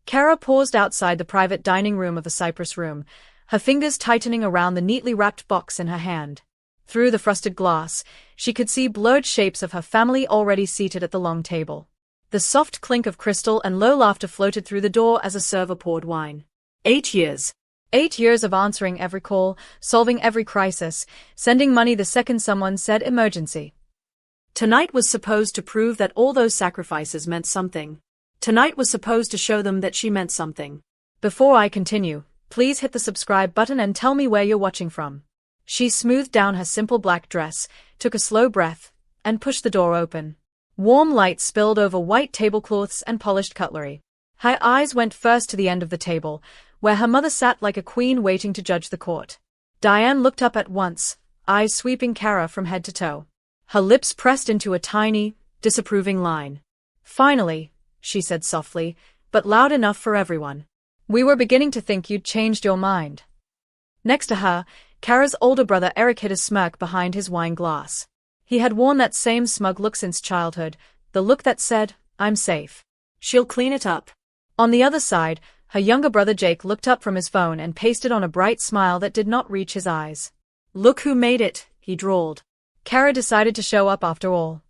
Cara paused outside the private dining room of the Cypress Room, her fingers tightening around the neatly wrapped box in her hand. Through the frosted glass, she could see blurred shapes of her family already seated at the long table. The soft clink of crystal and low laughter floated through the door as a server poured wine. 8 years. 8 years of answering every call, solving every crisis, sending money the second someone said emergency. Tonight was supposed to prove that all those sacrifices meant something. Tonight was supposed to show them that she meant something. Before I continue, please hit the subscribe button and tell me where you're watching from. She smoothed down her simple black dress, took a slow breath, and pushed the door open. Warm light spilled over white tablecloths and polished cutlery. Her eyes went first to the end of the table, where her mother sat like a queen waiting to judge the court. Diane looked up at once, eyes sweeping Cara from head to toe. Her lips pressed into a tiny, disapproving line. Finally, she said softly, but loud enough for everyone. We were beginning to think you'd changed your mind. Next to her, Cara's older brother Eric hid a smirk behind his wine glass. He had worn that same smug look since childhood, the look that said, I'm safe. She'll clean it up. On the other side, her younger brother Jake looked up from his phone and pasted on a bright smile that did not reach his eyes. Look who made it, he drawled. Cara decided to show up after all.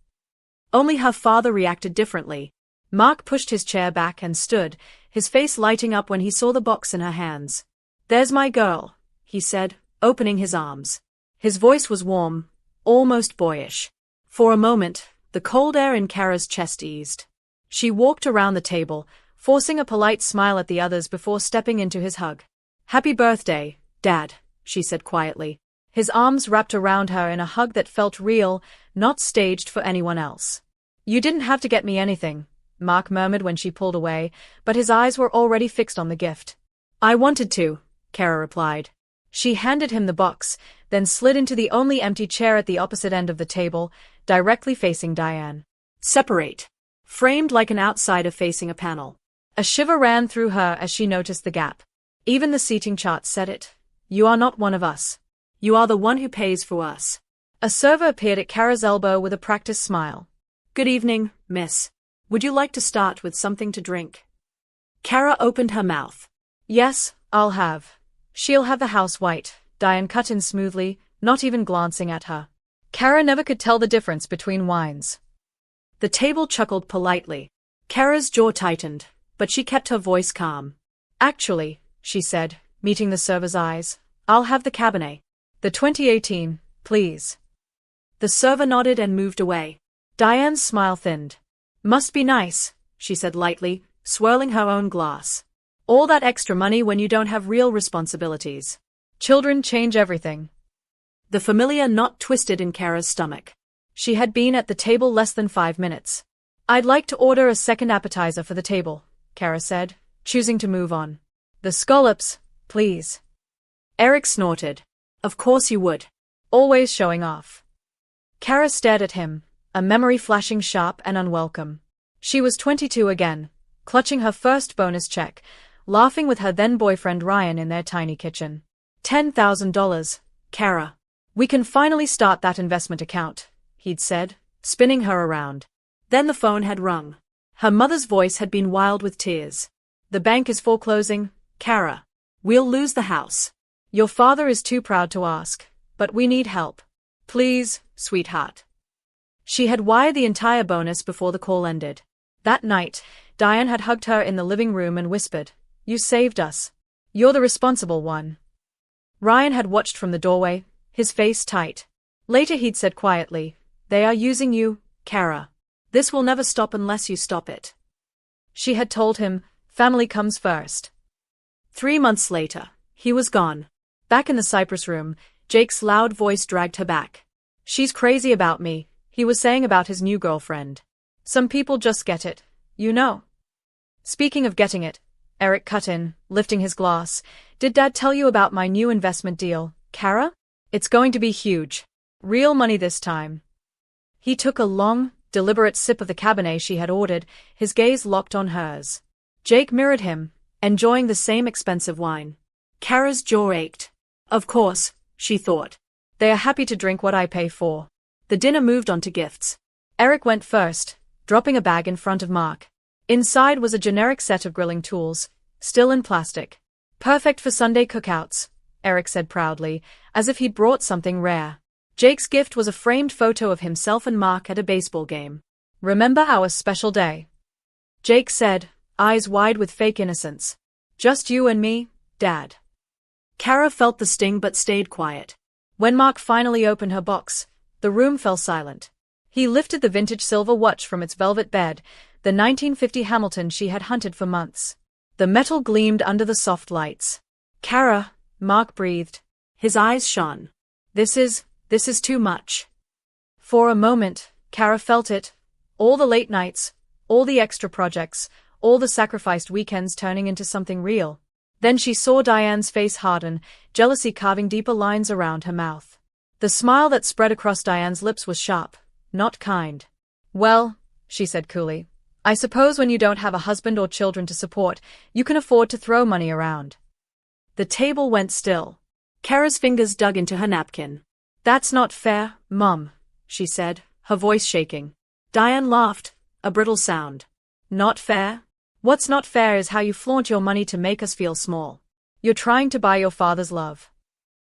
Only her father reacted differently. Mark pushed his chair back and stood, his face lighting up when he saw the box in her hands. There's my girl, he said, opening his arms. His voice was warm, almost boyish. For a moment, the cold air in Cara's chest eased. She walked around the table, forcing a polite smile at the others before stepping into his hug. Happy birthday, Dad, she said quietly. His arms wrapped around her in a hug that felt real, not staged for anyone else. You didn't have to get me anything, Mark murmured when she pulled away, but his eyes were already fixed on the gift. I wanted to, Cara replied. She handed him the box, then slid into the only empty chair at the opposite end of the table, directly facing Diane. Separate. Framed like an outsider facing a panel. A shiver ran through her as she noticed the gap. Even the seating chart said it. You are not one of us. You are the one who pays for us. A server appeared at Cara's elbow with a practiced smile. Good evening, miss. Would you like to start with something to drink? Cara opened her mouth. Yes, I'll have. She'll have the house white, Diane cut in smoothly, not even glancing at her. Cara never could tell the difference between wines. The table chuckled politely. Cara's jaw tightened, but she kept her voice calm. Actually, she said, meeting the server's eyes, I'll have the Cabernet. The 2018, please. The server nodded and moved away. Diane's smile thinned. Must be nice, she said lightly, swirling her own glass. All that extra money when you don't have real responsibilities. Children change everything. The familiar knot twisted in Cara's stomach. She had been at the table less than 5 minutes. I'd like to order a second appetizer for the table, Cara said, choosing to move on. The scallops, please. Eric snorted. Of course you would. Always showing off. Cara stared at him, a memory flashing sharp and unwelcome. She was 22 again, clutching her first bonus check, laughing with her then-boyfriend Ryan in their tiny kitchen. $10,000, Cara. We can finally start that investment account, he'd said, spinning her around. Then the phone had rung. Her mother's voice had been wild with tears. The bank is foreclosing, Cara. We'll lose the house. Your father is too proud to ask, but we need help. Please, sweetheart. She had wired the entire bonus before the call ended. That night, Diane had hugged her in the living room and whispered, You saved us. You're the responsible one. Ryan had watched from the doorway, his face tight. Later he'd said quietly, They are using you, Cara. This will never stop unless you stop it. She had told him, family comes first. 3 months later, he was gone. Back in the Cypress Room, Jake's loud voice dragged her back. She's crazy about me, he was saying about his new girlfriend. Some people just get it, you know. Speaking of getting it, Eric cut in, lifting his glass. Did Dad tell you about my new investment deal, Cara? It's going to be huge. Real money this time. He took a long, deliberate sip of the Cabernet she had ordered, his gaze locked on hers. Jake mirrored him, enjoying the same expensive wine. Cara's jaw ached. Of course, she thought. They are happy to drink what I pay for. The dinner moved on to gifts. Eric went first, dropping a bag in front of Mark. Inside was a generic set of grilling tools, still in plastic. Perfect for Sunday cookouts, Eric said proudly, as if he'd brought something rare. Jake's gift was a framed photo of himself and Mark at a baseball game. Remember our special day? Jake said, eyes wide with fake innocence. Just you and me, Dad. Cara felt the sting but stayed quiet. When Mark finally opened her box, the room fell silent. He lifted the vintage silver watch from its velvet bed, the 1950 Hamilton she had hunted for months. The metal gleamed under the soft lights. Cara, Mark breathed. His eyes shone. This is too much. For a moment, Cara felt it. All the late nights, all the extra projects, all the sacrificed weekends turning into something real. Then she saw Diane's face harden, jealousy carving deeper lines around her mouth. The smile that spread across Diane's lips was sharp, not kind. Well, she said coolly, I suppose when you don't have a husband or children to support, you can afford to throw money around. The table went still. Cara's fingers dug into her napkin. That's not fair, Mum, she said, her voice shaking. Diane laughed, a brittle sound. Not fair? What's not fair is how you flaunt your money to make us feel small. You're trying to buy your father's love.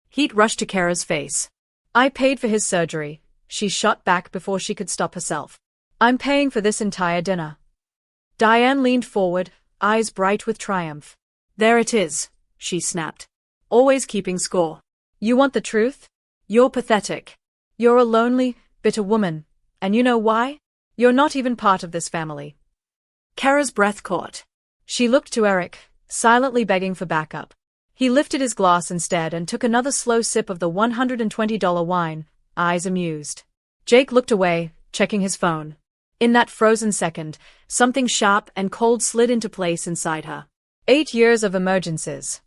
Heat rushed to Cara's face. I paid for his surgery, she shot back before she could stop herself. I'm paying for this entire dinner. Diane leaned forward, eyes bright with triumph. There it is, she snapped. Always keeping score. You want the truth? You're pathetic. You're a lonely, bitter woman, and you know why? You're not even part of this family. Cara's breath caught. She looked to Eric, silently begging for backup. He lifted his glass instead and took another slow sip of the $120 wine, eyes amused. Jake looked away, checking his phone. In that frozen second, something sharp and cold slid into place inside her. 8 years of emergencies.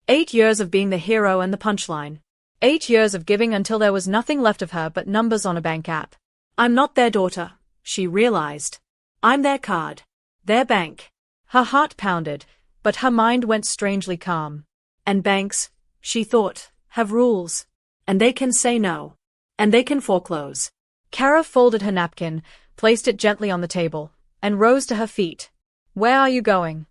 8 years of being the hero and the punchline. 8 years of giving until there was nothing left of her but numbers on a bank app. I'm not their daughter, she realized. I'm their card. Their bank. Her heart pounded, but her mind went strangely calm. And banks, she thought, have rules. And they can say no. And they can foreclose. Cara folded her napkin, placed it gently on the table, and rose to her feet. Where are you going?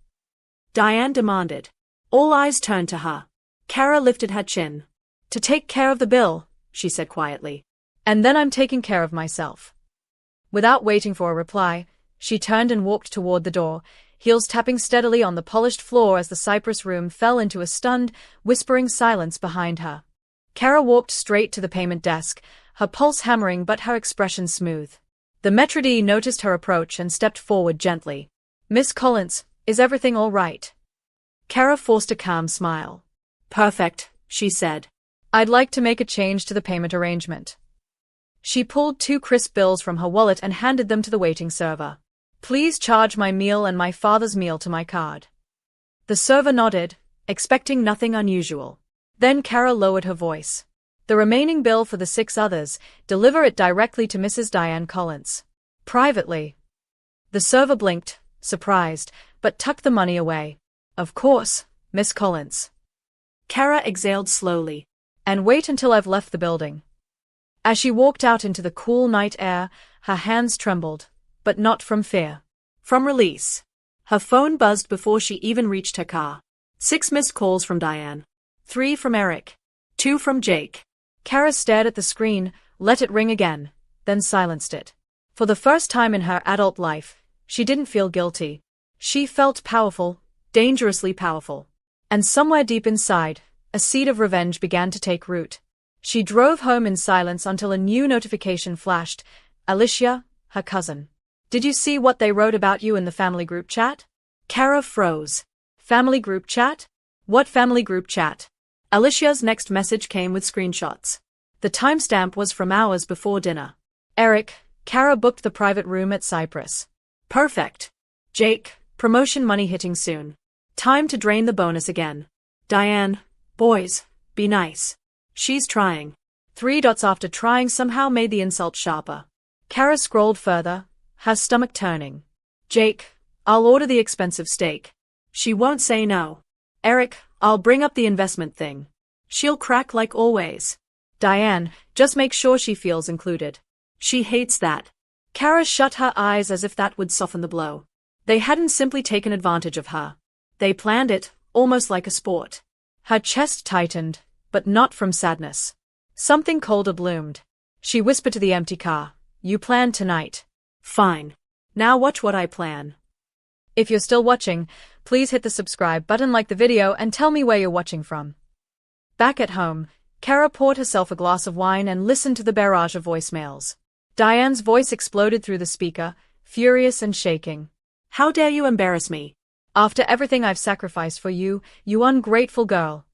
Diane demanded. All eyes turned to her. Cara lifted her chin. To take care of the bill, she said quietly. And then I'm taking care of myself. Without waiting for a reply, she turned and walked toward the door, heels tapping steadily on the polished floor as the Cypress room fell into a stunned, whispering silence behind her. Cara walked straight to the payment desk, her pulse hammering but her expression smooth. The maitre d' noticed her approach and stepped forward gently. Miss Collins, is everything all right? Cara forced a calm smile. Perfect, she said. I'd like to make a change to the payment arrangement. She pulled 2 crisp bills from her wallet and handed them to the waiting server. Please charge my meal and my father's meal to my card. The server nodded, expecting nothing unusual. Then Cara lowered her voice. The remaining bill for the 6 others, deliver it directly to Mrs. Diane Collins. Privately. The server blinked, surprised, but tucked the money away. Of course, Miss Collins. Cara exhaled slowly. And wait until I've left the building. As she walked out into the cool night air, her hands trembled, but not from fear. From release. Her phone buzzed before she even reached her car. 6 missed calls from Diane. 3 from Eric. 2 from Jake. Cara stared at the screen, let it ring again, then silenced it. For the first time in her adult life, she didn't feel guilty. She felt powerful, dangerously powerful. And somewhere deep inside, a seed of revenge began to take root. She drove home in silence until a new notification flashed. Alicia, her cousin. Did you see what they wrote about you in the family group chat? Cara froze. Family group chat? What family group chat? Alicia's next message came with screenshots. The timestamp was from hours before dinner. Eric, Cara booked the private room at Cypress. Perfect. Jake, promotion money hitting soon. Time to drain the bonus again. Diane, boys, be nice. She's trying. 3 dots after trying somehow made the insult sharper. Cara scrolled further, her stomach turning. Jake, I'll order the expensive steak. She won't say no. Eric, I'll bring up the investment thing. She'll crack like always. Diane, just make sure she feels included. She hates that. Cara shut her eyes as if that would soften the blow. They hadn't simply taken advantage of her. They planned it, almost like a sport. Her chest tightened, but not from sadness. Something colder bloomed. She whispered to the empty car, "You planned tonight. Fine. Now watch what I plan." If you're still watching, please hit the subscribe button, like the video, and tell me where you're watching from. Back at home, Cara poured herself a glass of wine and listened to the barrage of voicemails. Diane's voice exploded through the speaker, furious and shaking. "How dare you embarrass me? After everything I've sacrificed for you, you ungrateful girl."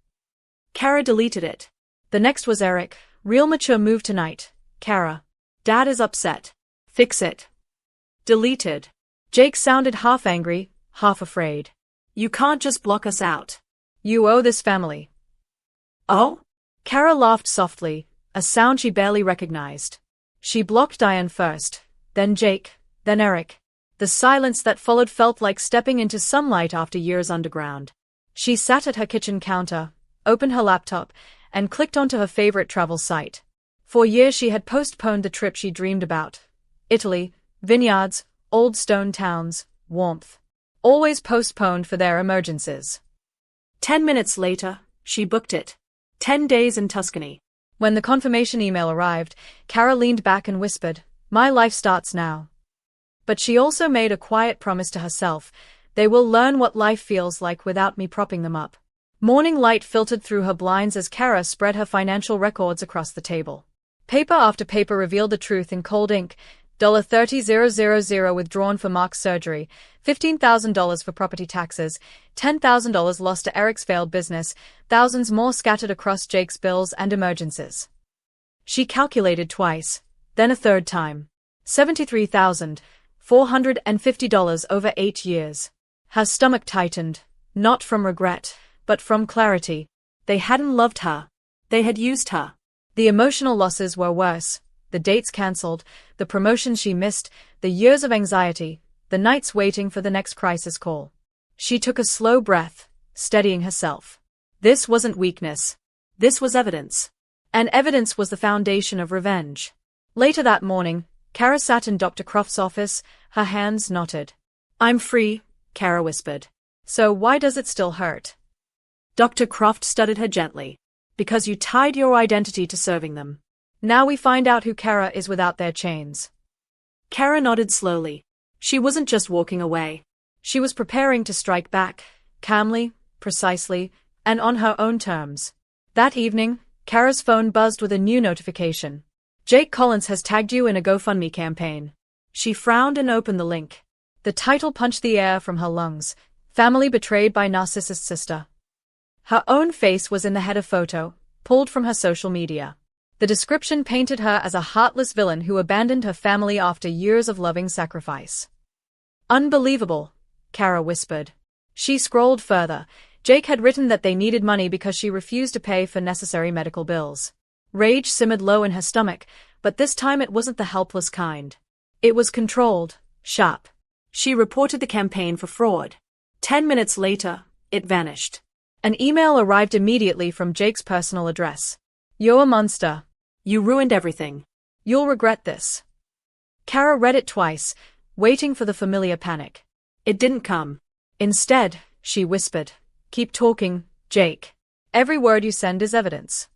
Cara deleted it. The next was Eric. "Real mature move tonight, Cara. Dad is upset. Fix it." Deleted. Jake sounded half angry, half afraid. "You can't just block us out. You owe this family." "Oh?" Cara laughed softly, a sound she barely recognized. She blocked Diane first, then Jake, then Eric. The silence that followed felt like stepping into sunlight after years underground. She sat at her kitchen counter, opened her laptop, and clicked onto her favorite travel site. For years she had postponed the trip she dreamed about. Italy, vineyards, old stone towns, warmth. Always postponed for their emergencies. 10 minutes later, she booked it. 10 days in Tuscany. When the confirmation email arrived, Cara leaned back and whispered, "My life starts now." But she also made a quiet promise to herself: they will learn what life feels like without me propping them up. Morning light filtered through her blinds as Cara spread her financial records across the table. Paper after paper revealed the truth in cold ink. $30,000 withdrawn for Mark's surgery, $15,000 for property taxes, $10,000 lost to Eric's failed business, thousands more scattered across Jake's bills and emergencies. She calculated twice, then a third time. $73,450 over 8 years. Her stomach tightened, not from regret, but from clarity. They hadn't loved her. They had used her. The emotional losses were worse. The dates cancelled, the promotions she missed, the years of anxiety, the nights waiting for the next crisis call. She took a slow breath, steadying herself. This wasn't weakness. This was evidence. And evidence was the foundation of revenge. Later that morning, Cara sat in Dr. Croft's office, her hands knotted. "I'm free," Cara whispered. "So why does it still hurt?" Dr. Croft studied her gently. "Because you tied your identity to serving them. Now we find out who Cara is without their chains." Cara nodded slowly. She wasn't just walking away. She was preparing to strike back, calmly, precisely, and on her own terms. That evening, Cara's phone buzzed with a new notification. "Jake Collins has tagged you in a GoFundMe campaign." She frowned and opened the link. The title punched the air from her lungs: "Family Betrayed by Narcissist Sister." Her own face was in the header photo, pulled from her social media. The description painted her as a heartless villain who abandoned her family after years of loving sacrifice. "Unbelievable," Cara whispered. She scrolled further. Jake had written that they needed money because she refused to pay for necessary medical bills. Rage simmered low in her stomach, but this time it wasn't the helpless kind. It was controlled, sharp. She reported the campaign for fraud. 10 minutes later, it vanished. An email arrived immediately from Jake's personal address. "You're a monster. You ruined everything. You'll regret this." Cara read it twice, waiting for the familiar panic. It didn't come. Instead, she whispered, "Keep talking, Jake. Every word you send is evidence."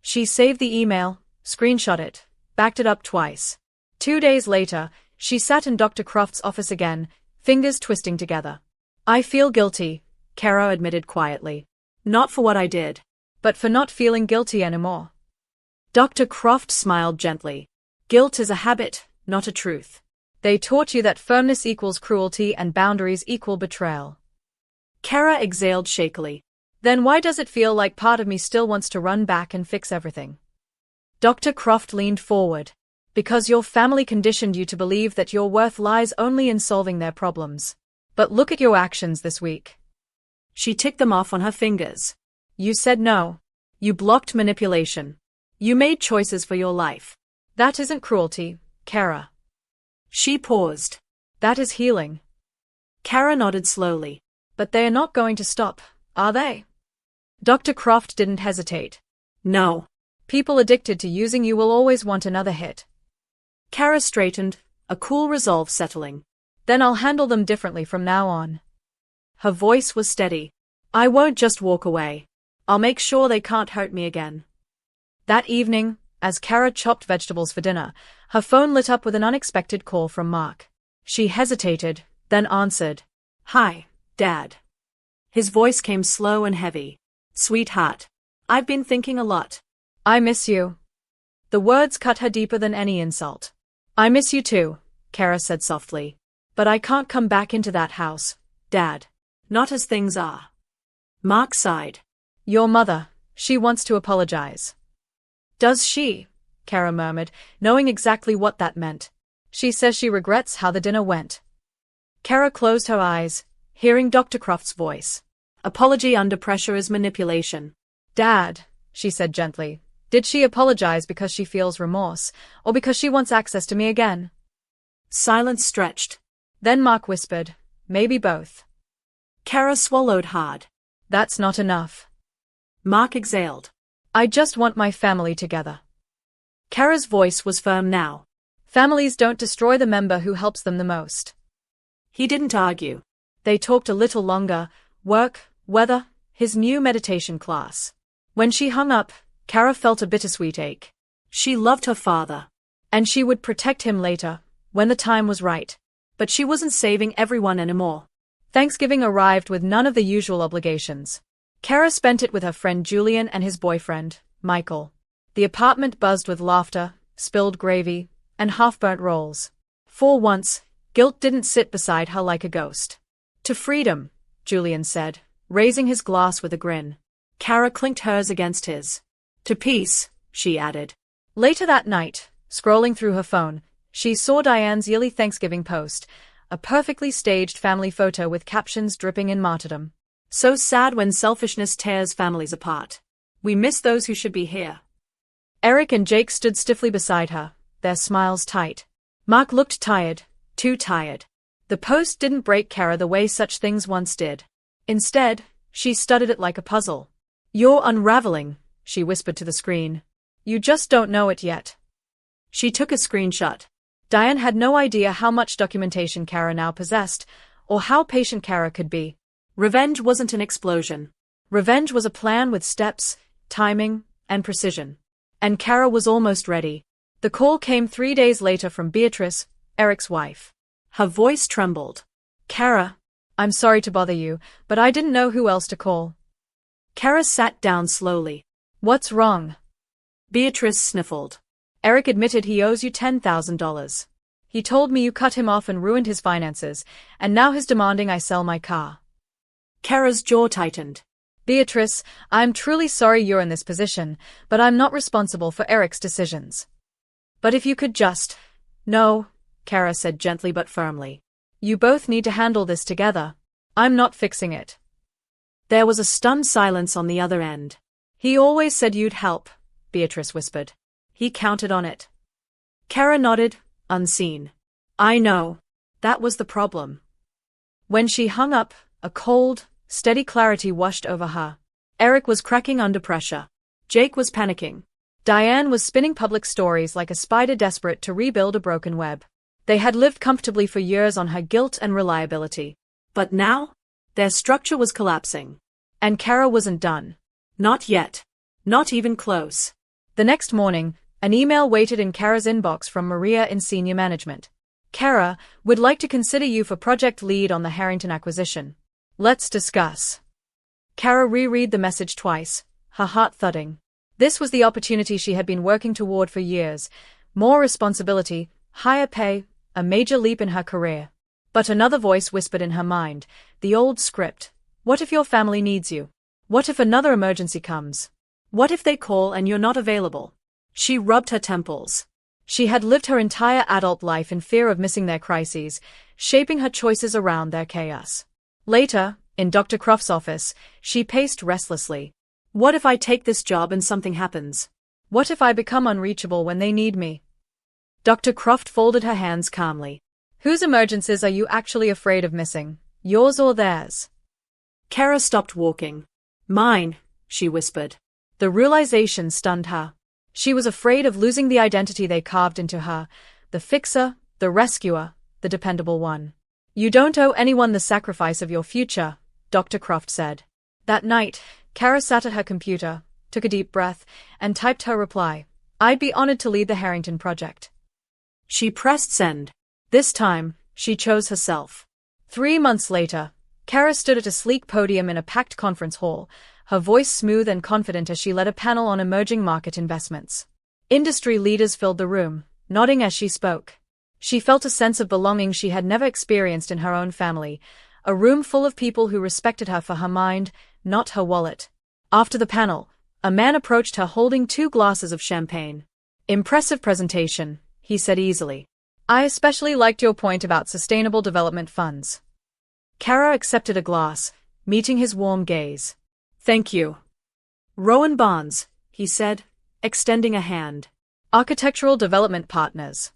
She saved the email, screenshot it, backed it up twice. 2 days later, she sat in Dr. Croft's office again, fingers twisting together. "I feel guilty," Cara admitted quietly. "Not for what I did, but for not feeling guilty anymore." Dr. Croft smiled gently. "Guilt is a habit, not a truth. They taught you that firmness equals cruelty and boundaries equal betrayal." Cara exhaled shakily. "Then why does it feel like part of me still wants to run back and fix everything?" Dr. Croft leaned forward. "Because your family conditioned you to believe that your worth lies only in solving their problems. But look at your actions this week." She ticked them off on her fingers. "You said no. You blocked manipulation. You made choices for your life. That isn't cruelty, Cara." She paused. "That is healing." Cara nodded slowly. "But they are not going to stop, are they?" Dr. Croft didn't hesitate. "No. People addicted to using you will always want another hit." Cara straightened, a cool resolve settling. Then I'll handle them differently from now on. Her voice was steady. I won't just walk away. I'll make sure they can't hurt me again. That evening, as Cara chopped vegetables for dinner, her phone lit up with an unexpected call from Mark. She hesitated, then answered. Hi, Dad. His voice came slow and heavy. Sweetheart, I've been thinking a lot. I miss you. The words cut her deeper than any insult. I miss you too, Cara said softly. But I can't come back into that house, Dad. Not as things are. Mark sighed. Your mother, she wants to apologize. Does she? Cara murmured, knowing exactly what that meant. She says she regrets how the dinner went. Cara closed her eyes, hearing Dr. Croft's voice. Apology under pressure is manipulation. Dad, she said gently, did she apologize because she feels remorse, or because she wants access to me again? Silence stretched. Then Mark whispered, maybe both. Cara swallowed hard. That's not enough. Mark exhaled. I just want my family together. Cara's voice was firm now. Families don't destroy the member who helps them the most. He didn't argue. They talked a little longer, work, weather, his new meditation class. When she hung up, Cara felt a bittersweet ache. She loved her father. And she would protect him later, when the time was right. But she wasn't saving everyone anymore. Thanksgiving arrived with none of the usual obligations. Cara spent it with her friend Julian and his boyfriend, Michael. The apartment buzzed with laughter, spilled gravy, and half-burnt rolls. For once, guilt didn't sit beside her like a ghost. To freedom, Julian said, raising his glass with a grin. Cara clinked hers against his. To peace, she added. Later that night, scrolling through her phone, she saw Diane's yearly Thanksgiving post, a perfectly staged family photo with captions dripping in martyrdom. So sad when selfishness tears families apart. We miss those who should be here. Eric and Jake stood stiffly beside her, their smiles tight. Mark looked tired, too tired. The post didn't break Cara the way such things once did. Instead, she studied it like a puzzle. You're unraveling, she whispered to the screen. You just don't know it yet. She took a screenshot. Diane had no idea how much documentation Cara now possessed, or how patient Cara could be. Revenge wasn't an explosion. Revenge was a plan with steps, timing, and precision. And Cara was almost ready. The call came 3 days later from Beatrice, Eric's wife. Her voice trembled. Cara, I'm sorry to bother you, but I didn't know who else to call. Cara sat down slowly. What's wrong? Beatrice sniffled. Eric admitted he owes you $10,000. He told me you cut him off and ruined his finances, and now he's demanding I sell my car. Cara's jaw tightened. Beatrice, I'm truly sorry you're in this position, but I'm not responsible for Eric's decisions. But if you could just... No, Cara said gently but firmly. You both need to handle this together. I'm not fixing it. There was a stunned silence on the other end. He always said you'd help, Beatrice whispered. He counted on it. Cara nodded, unseen. I know. That was the problem. When she hung up, a cold, steady clarity washed over her. Eric was cracking under pressure. Jake was panicking. Diane was spinning public stories like a spider desperate to rebuild a broken web. They had lived comfortably for years on her guilt and reliability. But now, their structure was collapsing. And Cara wasn't done. Not yet. Not even close. The next morning, an email waited in Cara's inbox from Maria in senior management. Cara, would like to consider you for project lead on the Harrington acquisition. Let's discuss. Cara reread the message twice, her heart thudding. This was the opportunity she had been working toward for years. More responsibility, higher pay, a major leap in her career. But another voice whispered in her mind, the old script. What if your family needs you? What if another emergency comes? What if they call and you're not available? She rubbed her temples. She had lived her entire adult life in fear of missing their crises, shaping her choices around their chaos. Later, in Dr. Croft's office, she paced restlessly. What if I take this job and something happens? What if I become unreachable when they need me? Dr. Croft folded her hands calmly. Whose emergencies are you actually afraid of missing, yours or theirs? Cara stopped walking. Mine, she whispered. The realization stunned her. She was afraid of losing the identity they carved into her, the fixer, the rescuer, the dependable one. You don't owe anyone the sacrifice of your future, Dr. Croft said. That night, Cara sat at her computer, took a deep breath, and typed her reply. I'd be honored to lead the Harrington project. She pressed send. This time, she chose herself. 3 months later, Cara stood at a sleek podium in a packed conference hall, her voice smooth and confident as she led a panel on emerging market investments. Industry leaders filled the room, nodding as she spoke. She felt a sense of belonging she had never experienced in her own family, a room full of people who respected her for her mind, not her wallet. After the panel, a man approached her holding 2 glasses of champagne. Impressive presentation, he said easily. I especially liked your point about sustainable development funds. Cara accepted a glass, meeting his warm gaze. Thank you. Rowan Barnes, he said, extending a hand. Architectural development partners.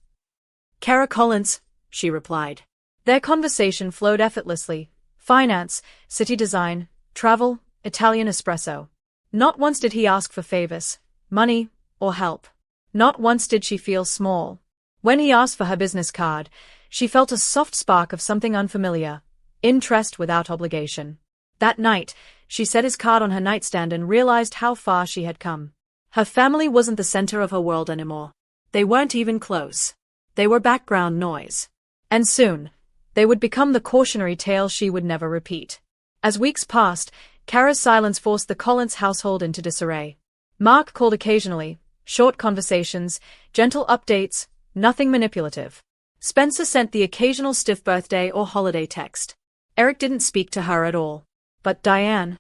Cara Collins, she replied. Their conversation flowed effortlessly. Finance, city design, travel, Italian espresso. Not once did he ask for favors, money, or help. Not once did she feel small. When he asked for her business card, she felt a soft spark of something unfamiliar. Interest without obligation. That night, she set his card on her nightstand and realized how far she had come. Her family wasn't the center of her world anymore. They weren't even close. They were background noise. And soon, they would become the cautionary tale she would never repeat. As weeks passed, Cara's silence forced the Collins household into disarray. Mark called occasionally, short conversations, gentle updates, nothing manipulative. Spencer sent the occasional stiff birthday or holiday text. Eric didn't speak to her at all. But Diane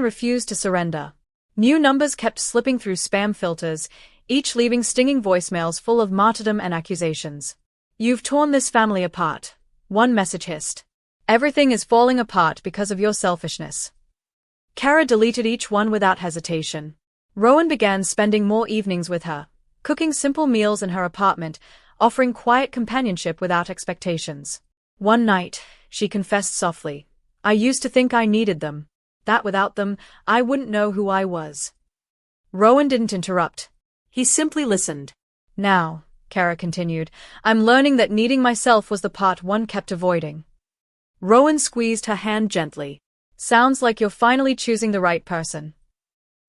refused to surrender. New numbers kept slipping through spam filters, each leaving stinging voicemails full of martyrdom and accusations. You've torn this family apart, one message hissed. Everything is falling apart because of your selfishness. Cara deleted each one without hesitation. Rowan began spending more evenings with her, cooking simple meals in her apartment, offering quiet companionship without expectations. One night, she confessed softly, I used to think I needed them. That without them, I wouldn't know who I was. Rowan didn't interrupt. He simply listened. Now, Cara continued, I'm learning that needing myself was the part one kept avoiding. Rowan squeezed her hand gently. Sounds like you're finally choosing the right person.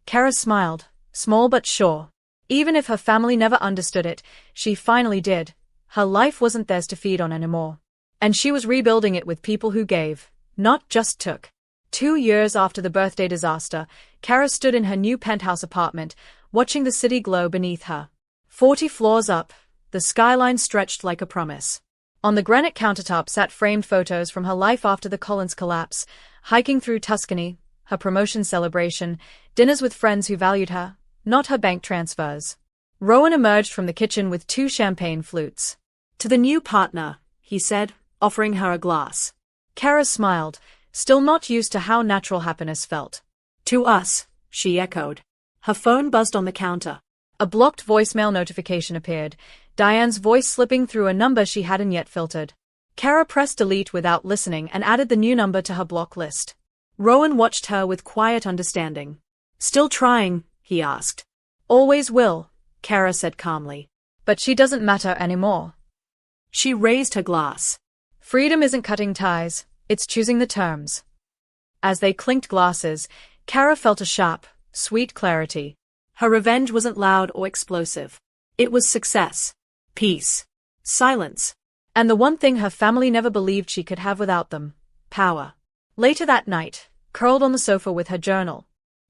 Cara smiled, small but sure. Even if her family never understood it, she finally did. Her life wasn't theirs to feed on anymore. And she was rebuilding it with people who gave, not just took. 2 years after the birthday disaster, Cara stood in her new penthouse apartment, watching the city glow beneath her. 40 floors up, the skyline stretched like a promise. On the granite countertop sat framed photos from her life after the Collins collapse, hiking through Tuscany, her promotion celebration, dinners with friends who valued her, not her bank transfers. Rowan emerged from the kitchen with 2 champagne flutes. To the new partner, he said, offering her a glass. Cara smiled, still not used to how natural happiness felt. To us, she echoed. Her phone buzzed on the counter. A blocked voicemail notification appeared, Diane's voice slipping through a number she hadn't yet filtered. Cara pressed delete without listening and added the new number to her block list. Rowan watched her with quiet understanding. Still trying, he asked. Always will, Cara said calmly. But she doesn't matter anymore. She raised her glass. Freedom isn't cutting ties, it's choosing the terms. As they clinked glasses, Cara felt a sharp, sweet clarity. Her revenge wasn't loud or explosive. It was success, peace, silence, and the one thing her family never believed she could have without them, power. Later that night, curled on the sofa with her journal,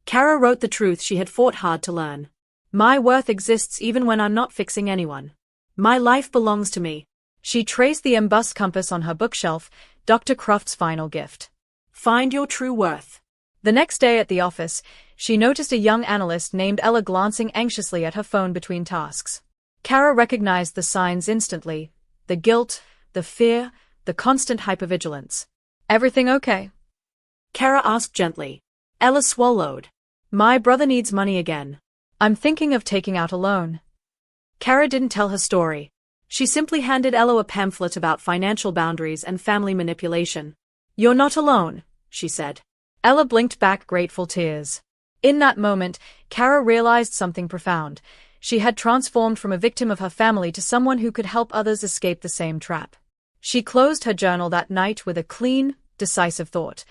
Cara wrote the truth she had fought hard to learn. My worth exists even when I'm not fixing anyone. My life belongs to me. She traced the embossed compass on her bookshelf, Dr. Croft's final gift. Find your true worth. The next day at the office, she noticed a young analyst named Ella glancing anxiously at her phone between tasks. Cara recognized the signs instantly, the guilt, the fear, the constant hypervigilance. Everything okay? Cara asked gently. Ella swallowed. My brother needs money again. I'm thinking of taking out a loan. Cara didn't tell her story. She simply handed Ella a pamphlet about financial boundaries and family manipulation. You're not alone, she said. Ella blinked back grateful tears. In that moment, Cara realized something profound. She had transformed from a victim of her family to someone who could help others escape the same trap. She closed her journal that night with a clean, decisive thought.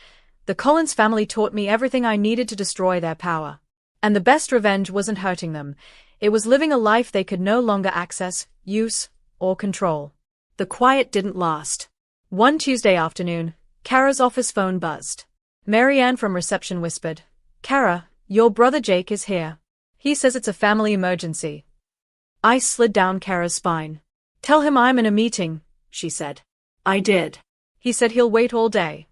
The Collins family taught me everything I needed to destroy their power. And the best revenge wasn't hurting them. It was living a life they could no longer access, use, or control. The quiet didn't last. One Tuesday afternoon, Cara's office phone buzzed. Marianne from reception whispered, "Cara, your brother Jake is here. He says it's a family emergency." Ice slid down Cara's spine. "Tell him I'm in a meeting," she said. "I did. He said he'll wait all day."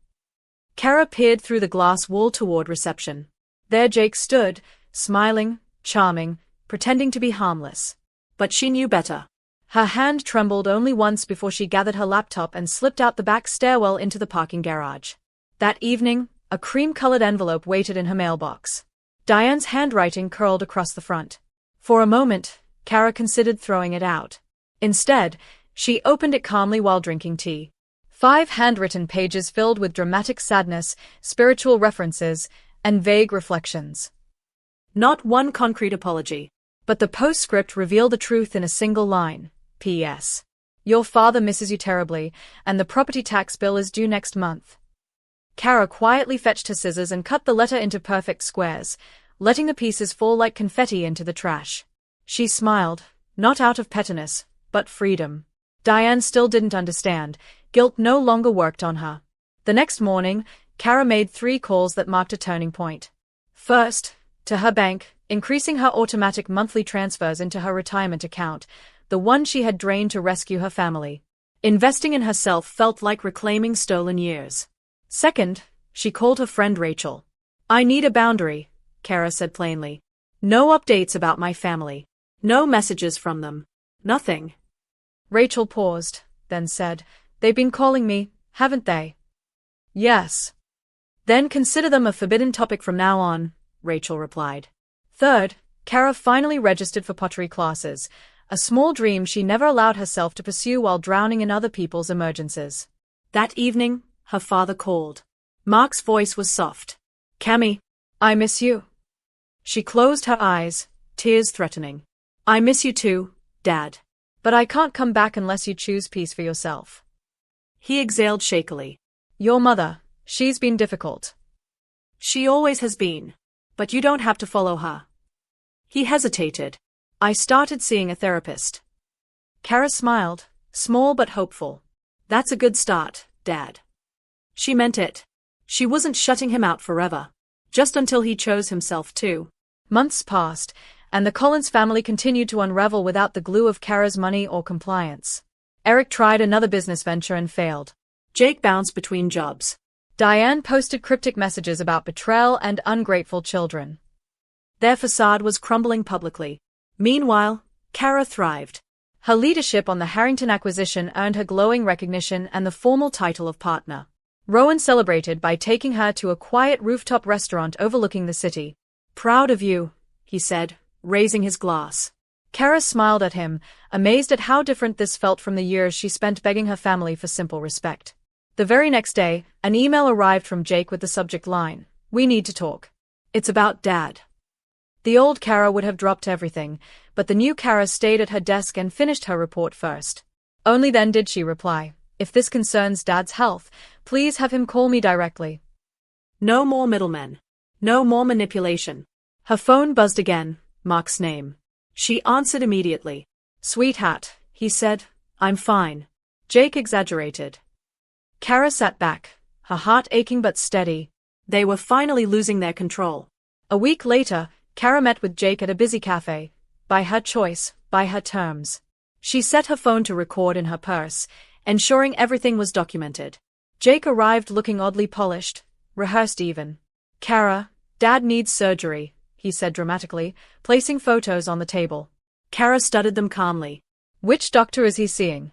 Cara peered through the glass wall toward reception. There Jake stood, smiling, charming, pretending to be harmless. But she knew better. Her hand trembled only once before she gathered her laptop and slipped out the back stairwell into the parking garage. That evening, a cream-colored envelope waited in her mailbox. Diane's handwriting curled across the front. For a moment, Cara considered throwing it out. Instead, she opened it calmly while drinking tea. 5 handwritten pages filled with dramatic sadness, spiritual references, and vague reflections. Not one concrete apology. But the postscript revealed the truth in a single line. P.S. Your father misses you terribly, and the property tax bill is due next month. Cara quietly fetched her scissors and cut the letter into perfect squares, letting the pieces fall like confetti into the trash. She smiled, not out of pettiness, but freedom. Diane still didn't understand. Guilt no longer worked on her. The next morning, Cara made 3 calls that marked a turning point. First, to her bank, increasing her automatic monthly transfers into her retirement account, the one she had drained to rescue her family. Investing in herself felt like reclaiming stolen years. Second, she called her friend Rachel. "I need a boundary," Cara said plainly. "No updates about my family. No messages from them. Nothing." Rachel paused, then said, "They've been calling me, haven't they?" "Yes." "Then consider them a forbidden topic from now on," Rachel replied. Third, Cara finally registered for pottery classes, a small dream she never allowed herself to pursue while drowning in other people's emergencies. That evening, her father called. Mark's voice was soft. "Cammy, I miss you." She closed her eyes, tears threatening. "I miss you too, Dad. But I can't come back unless you choose peace for yourself." He exhaled shakily. "Your mother, she's been difficult." "She always has been. But you don't have to follow her." He hesitated. "I started seeing a therapist." Cara smiled, small but hopeful. "That's a good start, Dad." She meant it. She wasn't shutting him out forever. Just until he chose himself to. Months passed, and the Collins family continued to unravel without the glue of Cara's money or compliance. Eric tried another business venture and failed. Jake bounced between jobs. Diane posted cryptic messages about betrayal and ungrateful children. Their facade was crumbling publicly. Meanwhile, Cara thrived. Her leadership on the Harrington acquisition earned her glowing recognition and the formal title of partner. Rowan celebrated by taking her to a quiet rooftop restaurant overlooking the city. "Proud of you," he said, raising his glass. Cara smiled at him, amazed at how different this felt from the years she spent begging her family for simple respect. The very next day, an email arrived from Jake with the subject line, "We need to talk." "It's about Dad." The old Cara would have dropped everything, but the new Cara stayed at her desk and finished her report first. Only then did she reply, "If this concerns Dad's health, please have him call me directly. No more middlemen. No more manipulation." Her phone buzzed again, Mark's name. She answered immediately. "Sweetheart," he said, "I'm fine." Jake exaggerated. Cara sat back, her heart aching but steady. They were finally losing their control. A week later, Cara met with Jake at a busy cafe. By her choice, by her terms. She set her phone to record in her purse, ensuring everything was documented. Jake arrived looking oddly polished, rehearsed even. "Cara, Dad needs surgery," he said dramatically, placing photos on the table. Cara studied them calmly. "Which doctor is he seeing?"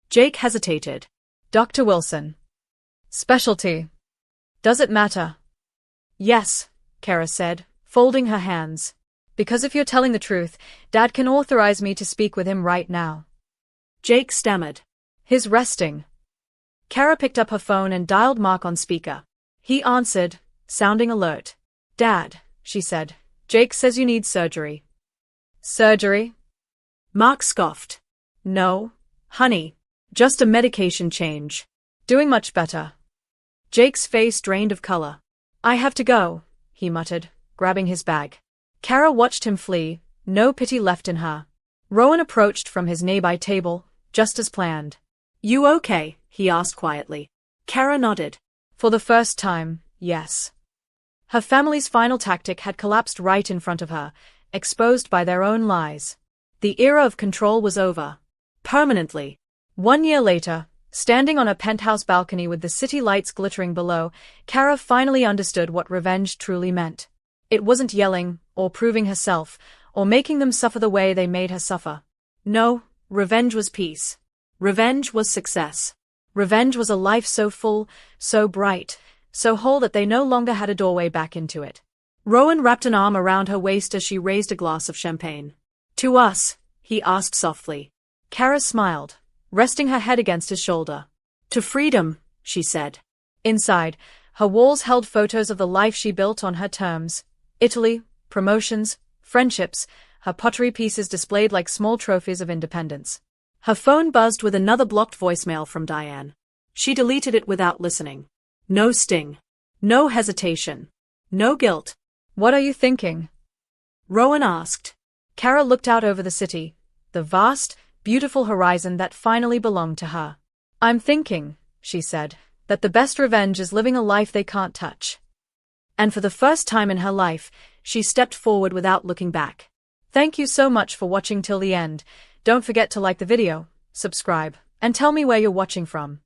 Jake hesitated. "Dr. Wilson." "Specialty?" "Does it matter?" "Yes," Cara said, folding her hands. "Because if you're telling the truth, Dad can authorize me to speak with him right now." Jake stammered. "He's resting." Cara picked up her phone and dialed Mark on speaker. He answered, sounding alert. "Dad," she said, "Jake says you need surgery." "Surgery?" Mark scoffed. "No, honey. Just a medication change. Doing much better. Jake's face drained of color. I have to go, he muttered, grabbing his bag. Cara watched him flee, no pity left in her. Rowan approached from his nearby table, just as planned. You okay? He asked quietly. Cara nodded. For the first time, yes. Her family's final tactic had collapsed right in front of her, exposed by their own lies. The era of control was over. Permanently. 1 year later, standing on a penthouse balcony with the city lights glittering below, Cara finally understood what revenge truly meant. It wasn't yelling, or proving herself, or making them suffer the way they made her suffer. No, revenge was peace. Revenge was success. Revenge was a life so full, so bright, so whole that they no longer had a doorway back into it. Rowan wrapped an arm around her waist as she raised a glass of champagne. To us, he asked softly. Cara smiled, resting her head against his shoulder. To freedom, she said. Inside, her walls held photos of the life she built on her terms. Italy, promotions, friendships, her pottery pieces displayed like small trophies of independence. Her phone buzzed with another blocked voicemail from Diane. She deleted it without listening. No sting. No hesitation. No guilt. What are you thinking? Rowan asked. Cara looked out over the city, the vast, beautiful horizon that finally belonged to her. I'm thinking, she said, that the best revenge is living a life they can't touch. And for the first time in her life, she stepped forward without looking back. Thank you so much for watching till the end. Don't forget to like the video, subscribe, and tell me where you're watching from.